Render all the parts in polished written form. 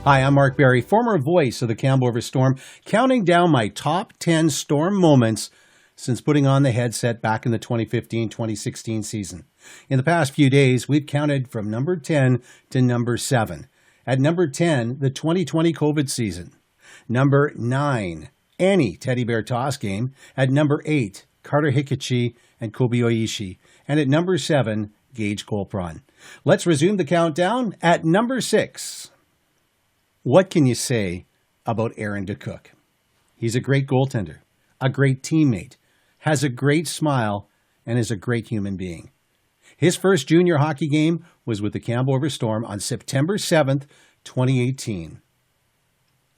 Hi, I'm Mark Barry, former voice of the Campbell River Storm, counting down my top 10 Storm moments since putting on the headset back in the 2015-2016 season. In the past few days, we've counted from number 10 to number 7. At number 10, the 2020 COVID season. Number 9, any teddy bear toss game. At number 8, Carter Hikachi and Kobe Oishi. And at number 7, Gage Colpron. Let's resume the countdown at number 6. What can you say about Aaron DeCook? He's a great goaltender, a great teammate, has a great smile, and is a great human being. His first junior hockey game was with the Campbell River Storm on September 7th, 2018.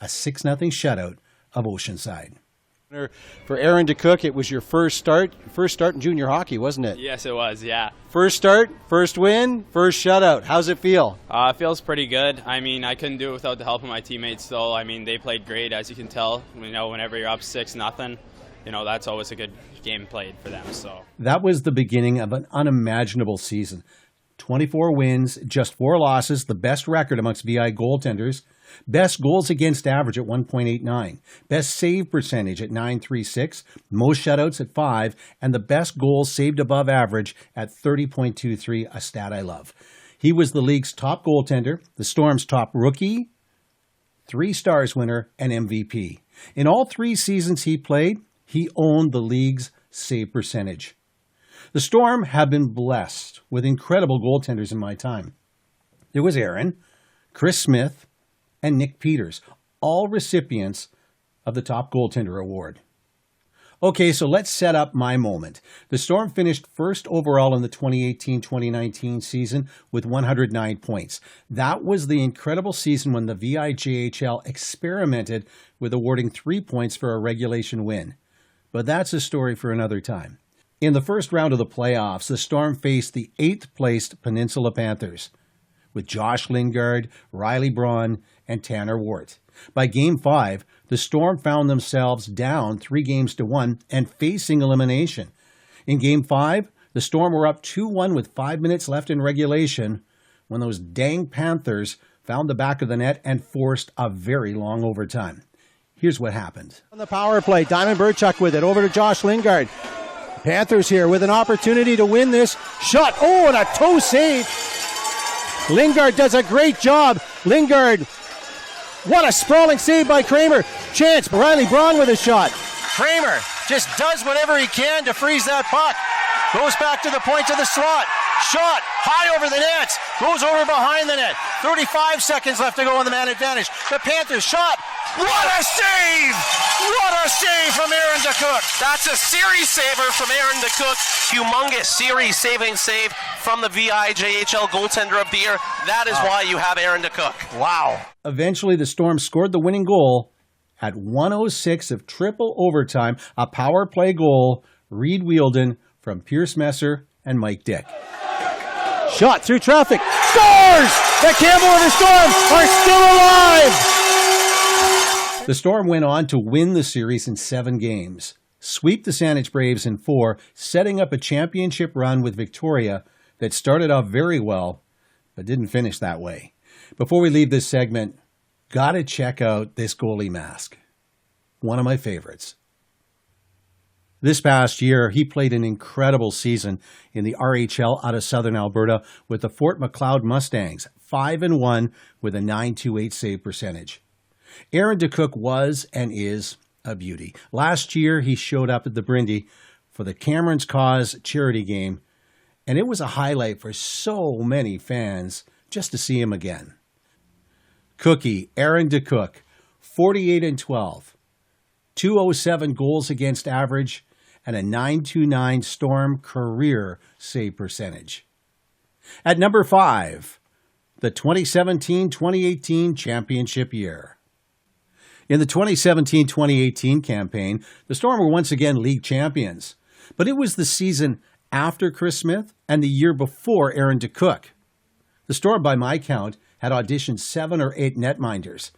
A 6-0 shutout of Oceanside. For Aaron DeCook, it was your first start in junior hockey, wasn't it? Yes, it was, yeah. First start, first win, first shutout. How's it feel? It feels pretty good. I mean, I couldn't do it without the help of my teammates, though. I mean, they played great, as you can tell. You know, whenever you're up 6-0, you know, that's always a good game played for them. So that was the beginning of an unimaginable season. 24 wins, just 4 losses, the best record amongst VI goaltenders. Best goals against average at 1.89. Best save percentage at 9.36. Most shutouts at 5. And the best goals saved above average at 30.23, a stat I love. He was the league's top goaltender, the Storm's top rookie, 3 Stars winner, and MVP. In all 3 seasons he played, he owned the league's save percentage. The Storm have been blessed with incredible goaltenders in my time. There was Aaron, Chris Smith, and Nick Peters, all recipients of the Top Goaltender Award. Okay, so let's set up my moment. The Storm finished first overall in the 2018-2019 season with 109 points. That was the incredible season when the VIJHL experimented with awarding 3 points for a regulation win. But that's a story for another time. In the first round of the playoffs, the Storm faced the 8th-placed Peninsula Panthers with Josh Lingard, Riley Braun, and Tanner Wart. By Game 5, the Storm found themselves down 3-1 and facing elimination. In Game 5, the Storm were up 2-1 with 5 minutes left in regulation when those dang Panthers found the back of the net and forced a very long overtime. Here's what happened. On the power play, Diamond Burchuk with it, over to Josh Lingard. Panthers here with an opportunity to win this. Shot, and a toe save. Lingard does a great job. Lingard, what a sprawling save by Kramer. Chance, Riley Braun with a shot. Kramer just does whatever he can to freeze that puck. Goes back to the point of the slot. Shot, high over the net. Goes over behind the net. 35 seconds left to go on the man advantage. The Panthers shot. What a save! What a save from Aaron DeCook. That's a series saver from Aaron DeCook. Humongous series-saving save from the VIJHL goaltender of the year. That is why you have Aaron DeCook. Wow. Eventually, the Storm scored the winning goal at 1:06 of triple overtime, a power play goal, Reed Wielden from Pierce Messer and Mike Dick. Shot through traffic. Scores! The Campbell River Storm are still alive! The Storm went on to win the series in 7 games, sweep the Saanich Braves in 4, setting up a championship run with Victoria that started off very well, but didn't finish that way. Before we leave this segment, gotta check out this goalie mask. One of my favorites. This past year, he played an incredible season in the RHL out of Southern Alberta with the Fort Macleod Mustangs, 5-1 with a .928 save percentage. Aaron DeCook was and is a beauty. Last year, he showed up at the Brindy for the Cameron's Cause charity game, and it was a highlight for so many fans just to see him again. Cookie, Aaron DeCook, 48-12, 207 goals against average, and a .929 Storm career save percentage. At number 5, the 2017-2018 championship year. In the 2017-2018 campaign, the Storm were once again league champions, but it was the season after Chris Smith and the year before Aaron DeCook. The Storm, by my count, had auditioned 7 or 8 netminders.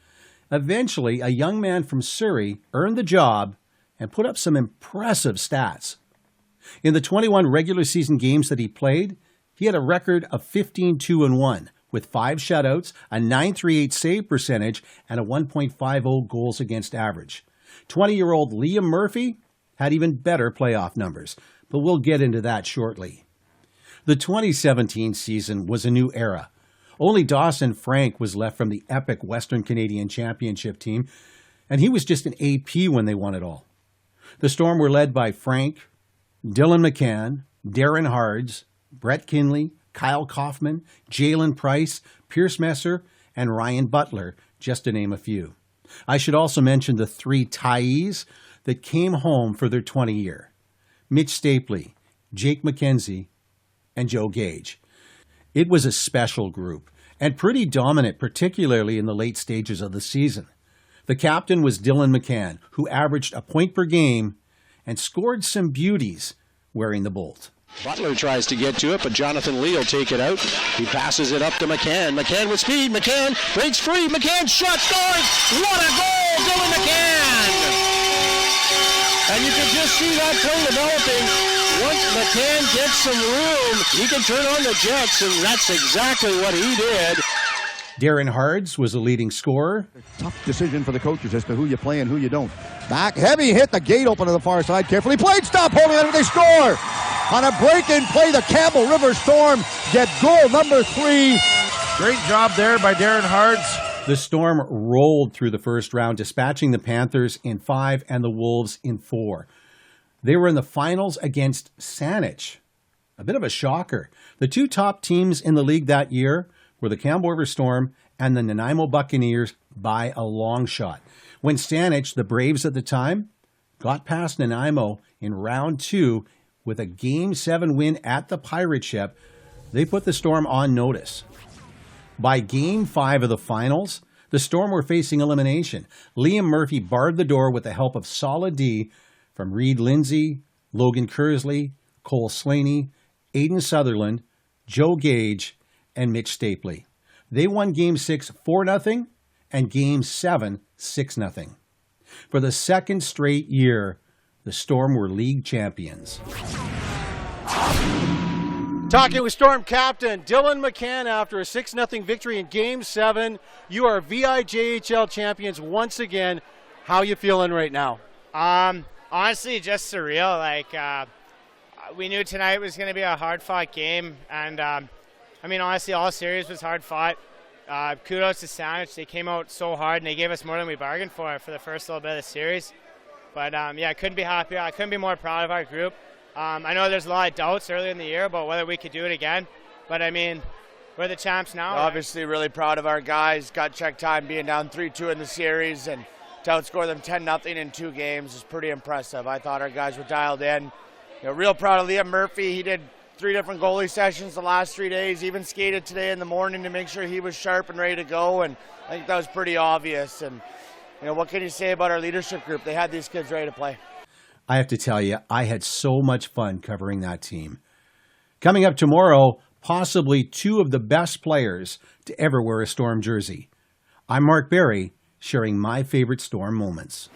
Eventually, a young man from Surrey earned the job and put up some impressive stats. In the 21 regular season games that he played, he had a record of 15-2-1, with 5 shutouts, a .938 save percentage, and a 1.50 goals against average. 20-year-old Liam Murphy had even better playoff numbers, but we'll get into that shortly. The 2017 season was a new era. Only Dawson Frank was left from the epic Western Canadian Championship team, and he was just an AP when they won it all. The Storm were led by Frank, Dylan McCann, Darren Hards, Brett Kinley, Kyle Kaufman, Jalen Price, Pierce Messer, and Ryan Butler, just to name a few. I should also mention the 3 Thais that came home for their 20-year. Mitch Stapley, Jake McKenzie, and Joe Gage. It was a special group, and pretty dominant, particularly in the late stages of the season. The captain was Dylan McCann, who averaged a point per game and scored some beauties wearing the Bolt. Butler tries to get to it, but Jonathan Lee will take it out. He passes it up to McCann. McCann with speed. McCann breaks free. McCann shot, scores! What a goal, Dylan McCann! And you can just see that play developing. Once McCann gets some room, he can turn on the jets, and that's exactly what he did. Darren Hards was the leading scorer. Tough decision for the coaches as to who you play and who you don't. Back, heavy hit, the gate open to the far side, carefully played, stop holding it, they score! On a break-in play, the Campbell River Storm get goal number 3. Great job there by Darren Hards. The Storm rolled through the first round, dispatching the Panthers in 5 and the Wolves in 4. They were in the finals against Saanich. A bit of a shocker. The 2 top teams in the league that year were the Campbell River Storm and the Nanaimo Buccaneers by a long shot. When Saanich, the Braves at the time, got past Nanaimo in round 2 with a Game 7 win at the Pirate Ship, they put the Storm on notice. By Game 5 of the finals, the Storm were facing elimination. Liam Murphy barred the door with the help of solid D from Reed Lindsay, Logan Kersley, Cole Slaney, Aiden Sutherland, Joe Gage, and Mitch Stapley. They won Game 6 4-0 and Game 7 6-0. For the second straight year, the Storm were league champions. Talking with Storm captain Dylan McCann after a 6-0 victory in Game 7. You are VIJHL champions once again. How you feeling right now? Honestly, just surreal. We knew tonight was going to be a hard-fought game, and honestly, all series was hard-fought. Kudos to Saanich. They came out so hard, and they gave us more than we bargained for the first little bit of the series. But, I couldn't be happier. I couldn't be more proud of our group. I know there's a lot of doubts early in the year about whether we could do it again, but, we're the champs now. Obviously, really proud of our guys. Got check time being down 3-2 in the series, and to outscore them 10-0 in 2 games is pretty impressive. I thought our guys were dialed in. Real proud of Liam Murphy. He did 3 different goalie sessions the last 3 days, even skated today in the morning to make sure he was sharp and ready to go, and I think that was pretty obvious. And what can you say about our leadership group? They had these kids ready to play. I have to tell you, I had so much fun covering that team. Coming up tomorrow, possibly 2 of the best players to ever wear a Storm jersey. I'm Mark Berry, sharing my favorite Storm moments.